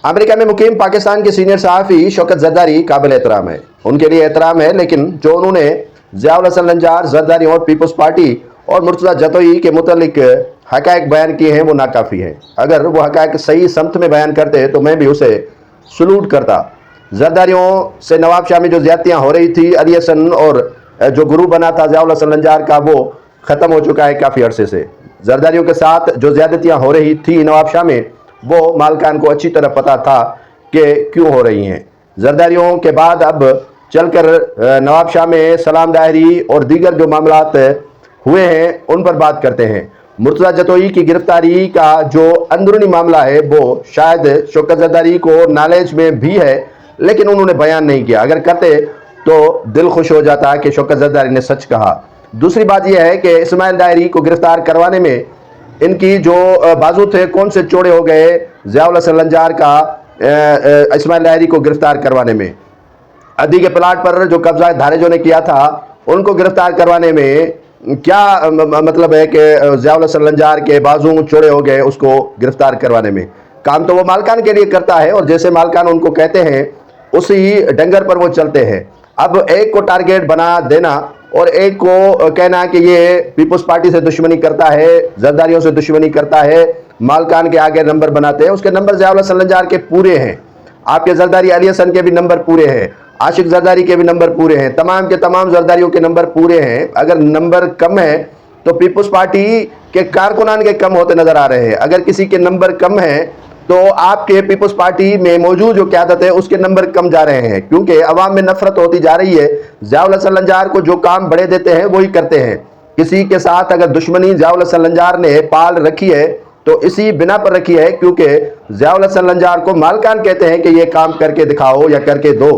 America में मुकीम पाकिस्तान के senior सहाफ़ी शौकत ज़रदारी काबिल एहतराम है। उनके लिए एहतराम है, लेकिन जो उन्होंने ज़ियाउल हसन लंजार, ज़रदारी और पीपल्स पार्टी और मुर्तज़ा जतोई के मुतल्लिक हक़ाइक़ बयान किए हैं वो नाकाफ़ी हैं। अगर वो हक़ाइक़ सही समत में बयान करते तो मैं भी उसे सलूट करता। ज़रदारियों से नवाब शाह में जो ज़्यादतियाँ हो रही थी, अली हसन और जो ग्रुप बना था ज़ियाउल हसन लंजार का, वो ख़त्म हो चुका है काफ़ी अरसे से। ज़रदारियों के साथ जो ज़्यादतियाँ हो रही थी नवाब शाह में, वो मालकान को अच्छी तरह पता था कि क्यों हो रही हैं। ज़रदारियों के बाद अब चलकर नवाब शाह में सलाम डायरी और दीगर जो मामलात हुए हैं उन पर बात करते हैं। मुर्तज़ा जतोई की गिरफ्तारी का जो अंदरूनी मामला है वो शायद शौकत ज़रदारी को नॉलेज में भी है, लेकिन उन्होंने बयान नहीं किया। अगर करते तो दिल खुश हो जाता कि शौकत ज़रदारी ने सच कहा। दूसरी बात यह है कि इस्माइल डायरी को गिरफ्तार करवाने में इनकी जो बाजू थे कौन से चौड़े हो गए ज़ियाउल हसन लंजार का इस्माइल डायरी को गिरफ्तार करवाने में। अदी के प्लाट पर जो कब्जा धारेजों ने किया था उनको गिरफ्तार करवाने में क्या मतलब है कि ज़ियाउल हसन लंजार के बाजू चौड़े हो गए उसको गिरफ्तार करवाने में। काम तो वो मालकान के लिए करता है और जैसे मालकान उनको कहते हैं उसी डंगर पर वो चलते हैं। अब एक को टारगेट बना देना और एक को कहना कि ये पीपल्स पार्टी से दुश्मनी करता है, ज़रदारियों से दुश्मनी करता है, मालकान के आगे नंबर बनाते हैं। उसके नंबर ज़ियाउल हसन लंजार के पूरे हैं, आपके ज़रदारी अली हसन के भी नंबर पूरे हैं, आशिक ज़रदारी के भी नंबर पूरे हैं, तमाम के तमाम ज़रदारियों के नंबर पूरे हैं। अगर नंबर कम है तो पीपल्स पार्टी के कारकुनान के कम होते नज़र आ रहे हैं। अगर किसी के नंबर कम है तो आपके पीपल्स पार्टी में मौजूद जो क़यादत है उसके नंबर कम जा रहे हैं, क्योंकि अवाम में नफरत होती जा रही है। ज़ियाउल हसन लंजार को जो काम बड़े देते हैं वही करते हैं। किसी के साथ अगर दुश्मनी ज़ियाउल हसन लंजार ने पाल रखी है तो इसी बिना पर रखी है क्योंकि ज़ियाउल हसन लंजार को मालकान कहते हैं कि ये काम करके दिखाओ या करके दो।